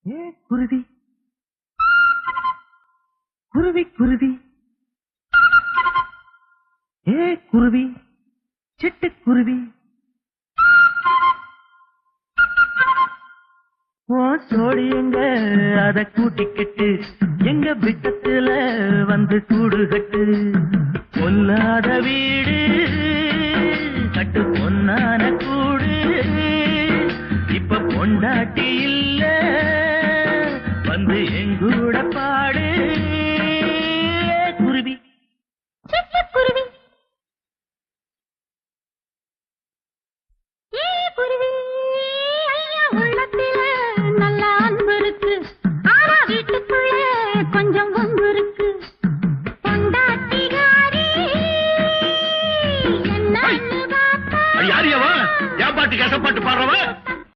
ஏ குருவி குருவி குருவி ஏ குருவி சிட்டுக்குருவி ஓ சோடி எங்க அத கூட்டிக்கிட்டு எங்க விட்டத்துல வந்து கூடு கட்டு பொல்லாத வீடு கட்டு பொன்னான கூடு இப்ப பொண்டாட்டி இல்ல வந்து எங்கூட பாடு